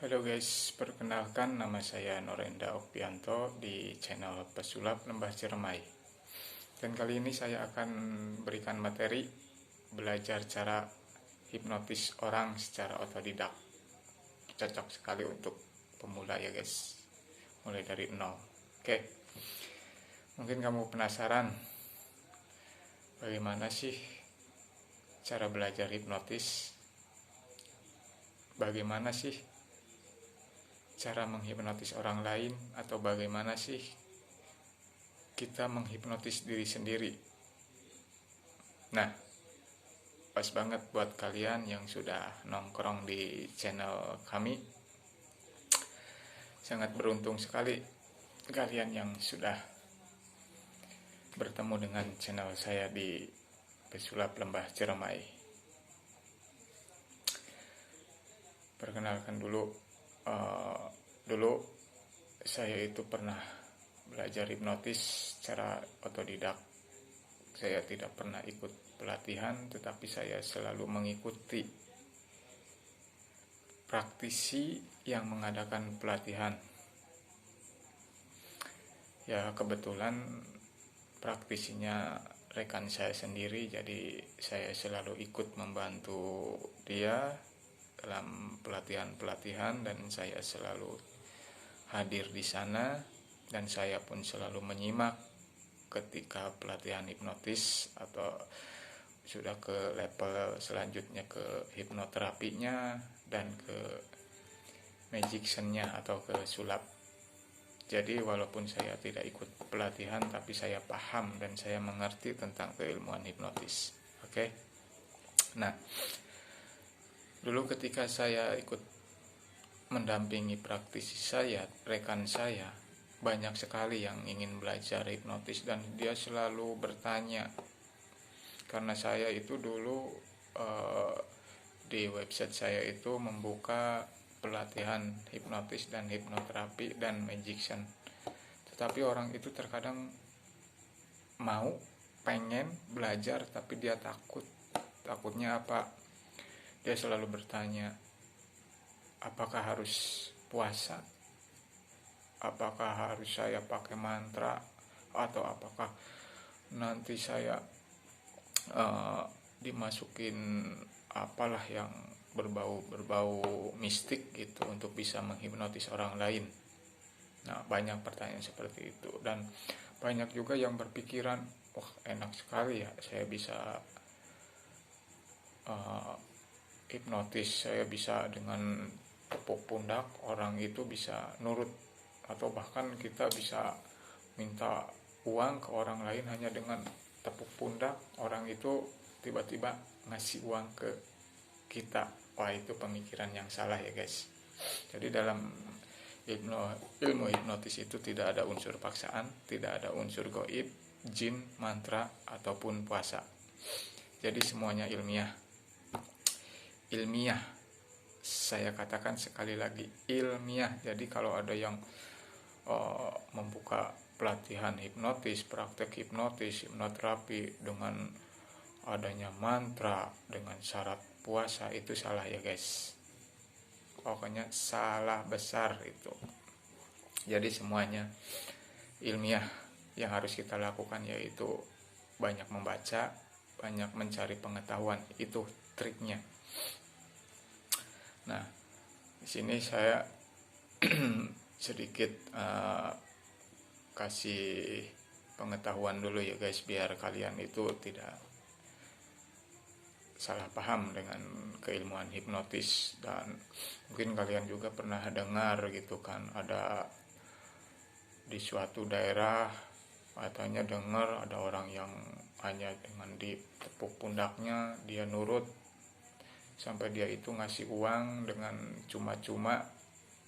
Halo guys, perkenalkan nama saya Norenda Okpianto di channel Pesulap Lembah Ciremai. Dan kali ini saya akan berikan materi belajar cara hipnotis orang secara otodidak. Cocok sekali untuk pemula ya guys, mulai dari nol. Oke, mungkin kamu penasaran bagaimana sih cara belajar hipnotis? Bagaimana sih cara menghipnotis orang lain, atau bagaimana sih kita menghipnotis diri sendiri? Nah, pas banget buat kalian yang sudah nongkrong di channel kami. Sangat beruntung sekali kalian yang sudah bertemu dengan channel saya di Pesulap Lembah Ciremai. Perkenalkan dulu, dulu saya itu pernah belajar hipnotis secara otodidak. Saya tidak pernah ikut pelatihan, tetapi saya selalu mengikuti praktisi yang mengadakan pelatihan. Ya, kebetulan praktisinya rekan saya sendiri, jadi saya selalu ikut membantu dia dalam pelatihan-pelatihan, dan saya selalu hadir di sana, dan saya pun selalu menyimak ketika pelatihan hipnotis atau sudah ke level selanjutnya, ke hipnoterapinya dan ke magiciannya atau ke sulap. Jadi walaupun saya tidak ikut pelatihan, tapi saya paham dan saya mengerti tentang keilmuan hipnotis. Oke. Nah, dulu ketika saya ikut mendampingi praktisi saya, rekan saya, banyak sekali yang ingin belajar hipnotis, dan dia selalu bertanya. Karena saya itu dulu di website saya itu membuka pelatihan hipnotis dan hipnoterapi dan magician. Tetapi orang itu terkadang pengen belajar, tapi dia takut. Takutnya apa? Dia selalu bertanya, apakah harus puasa? Apakah harus saya pakai mantra? Atau apakah nanti saya dimasukin apalah yang berbau mistik gitu untuk bisa menghipnotis orang lain? Nah, banyak pertanyaan seperti itu, dan banyak juga yang berpikiran, wah enak sekali ya, saya bisa hipnotis, saya bisa dengan tepuk pundak orang itu bisa nurut, atau bahkan kita bisa minta uang ke orang lain hanya dengan tepuk pundak, orang itu tiba-tiba ngasih uang ke kita. Wah, itu pemikiran yang salah ya guys. Jadi dalam ilmu hipnotis itu tidak ada unsur paksaan, tidak ada unsur goib, jin, mantra, ataupun puasa. Jadi semuanya ilmiah. Saya katakan sekali lagi, ilmiah. Jadi kalau ada yang membuka pelatihan hipnotis, praktek hipnotis, hipnoterapi dengan adanya mantra, dengan syarat puasa, itu salah ya guys. Pokoknya salah besar itu. Jadi semuanya ilmiah. Yang harus kita lakukan yaitu banyak membaca, banyak mencari pengetahuan. Itu triknya. Nah, di sini saya sedikit kasih pengetahuan dulu ya guys, biar kalian itu tidak salah paham dengan keilmuan hipnotis. Dan mungkin kalian juga pernah dengar gitu kan, ada di suatu daerah katanya dengar ada orang yang hanya dengan ditepuk pundaknya dia nurut, sampai dia itu ngasih uang dengan cuma-cuma,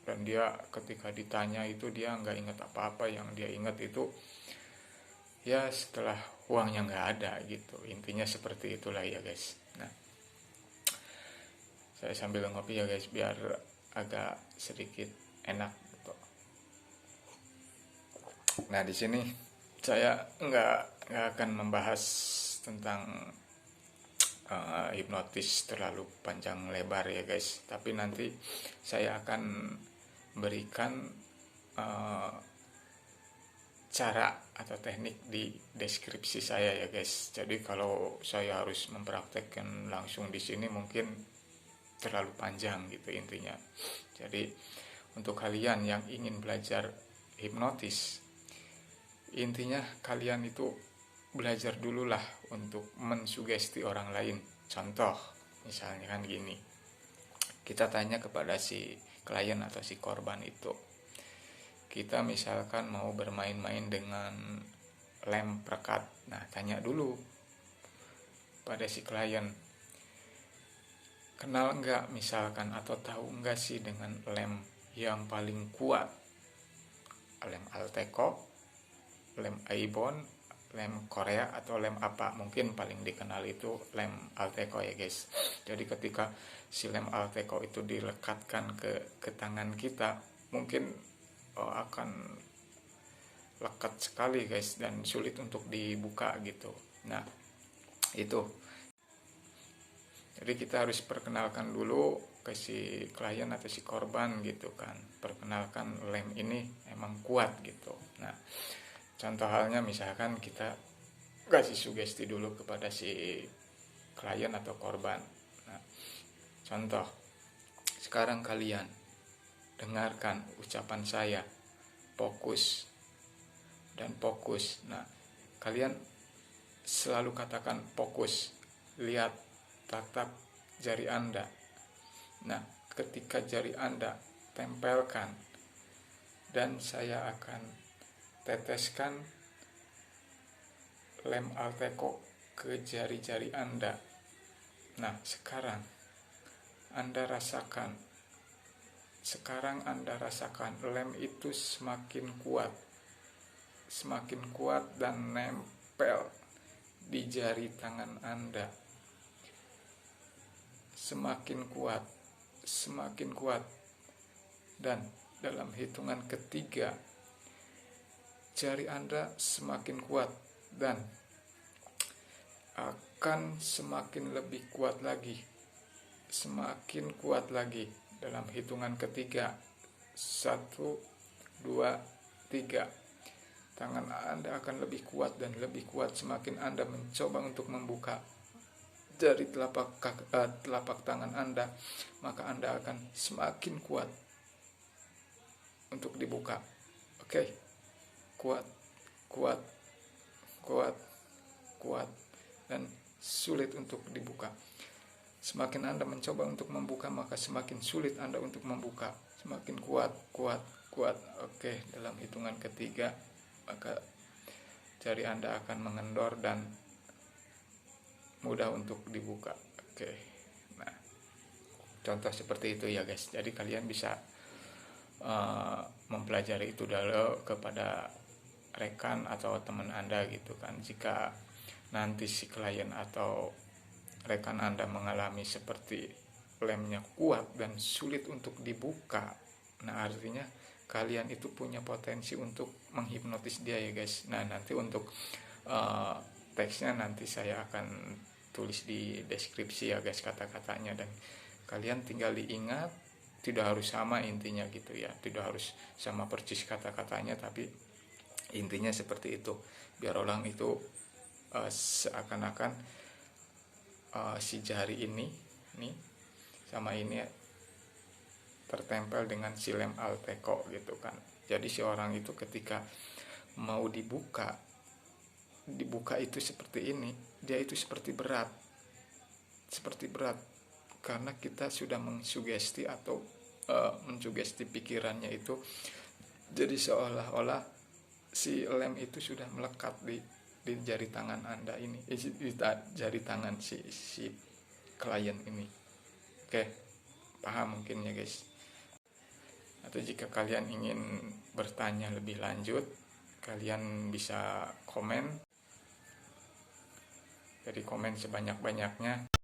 dan dia ketika ditanya itu dia nggak ingat apa-apa. Yang dia ingat itu ya setelah uangnya nggak ada gitu. Intinya seperti itulah ya guys. Nah, saya sambil ngopi ya guys, biar agak sedikit enak gitu. Nah, di sini saya nggak akan membahas tentang hipnotis terlalu panjang lebar ya guys, tapi nanti saya akan berikan cara atau teknik di deskripsi saya ya guys. Jadi kalau saya harus mempraktekkan langsung di sini mungkin terlalu panjang gitu intinya. Jadi untuk kalian yang ingin belajar hipnotis, intinya kalian itu belajar dululah untuk mensugesti orang lain. Contoh misalnya kan gini, kita tanya kepada si klien atau si korban itu, kita misalkan mau bermain-main dengan lem perekat. Nah, tanya dulu pada si klien, kenal nggak misalkan atau tahu nggak sih dengan lem yang paling kuat? Lem Alteco, lem Aibon, lem Korea, atau lem apa? Mungkin paling dikenal itu lem Alteco ya guys. Jadi ketika si lem Alteco itu dilekatkan ke tangan kita, mungkin akan lekat sekali guys dan sulit untuk dibuka gitu. Nah itu, jadi kita harus perkenalkan dulu ke si klien atau si korban gitu kan, perkenalkan lem ini emang kuat gitu. Nah contoh halnya misalkan kita kasih sugesti dulu kepada si klien atau korban. Nah contoh, sekarang kalian dengarkan ucapan saya, fokus dan fokus. Nah kalian selalu katakan fokus, lihat tatap jari Anda. Nah ketika jari Anda tempelkan dan saya akan teteskan lem Alteco ke jari-jari Anda. Nah sekarang Anda rasakan, lem itu semakin kuat dan nempel di jari tangan Anda. Semakin kuat, dan dalam hitungan ketiga jari Anda semakin kuat dan akan semakin lebih kuat lagi, semakin kuat lagi. Dalam hitungan ketiga, 1, 2, 3, tangan Anda akan lebih kuat dan lebih kuat semakin Anda mencoba untuk membuka jari telapak tangan Anda, maka Anda akan semakin kuat untuk dibuka. Oke. Kuat dan sulit untuk dibuka. Semakin Anda mencoba untuk membuka, maka semakin sulit Anda untuk membuka. Semakin kuat. Oke, dalam hitungan ketiga maka jari Anda akan mengendor dan mudah untuk dibuka. Oke. Nah, contoh seperti itu ya guys. Jadi kalian bisa mempelajari itu dulu kepada rekan atau teman Anda gitu kan. Jika nanti si klien atau rekan Anda mengalami seperti lemnya kuat dan sulit untuk dibuka, nah artinya kalian itu punya potensi untuk menghipnotis dia ya guys. Nah nanti untuk teksnya nanti saya akan tulis di deskripsi ya guys, kata-katanya, dan kalian tinggal diingat. Tidak harus sama intinya gitu ya, tidak harus sama persis kata-katanya, tapi intinya seperti itu, biar orang itu seakan-akan si jari ini nih sama ini tertempel dengan si lem Alteco gitu kan. Jadi si orang itu ketika mau dibuka itu seperti ini, dia itu seperti berat karena kita sudah mengsugesti atau mensugesti pikirannya itu. Jadi seolah-olah si lem itu sudah melekat di jari tangan Anda ini, di jari tangan si klien ini. Oke, paham mungkin ya guys. Atau jika kalian ingin bertanya lebih lanjut, kalian bisa komen. Jadi komen sebanyak-banyaknya.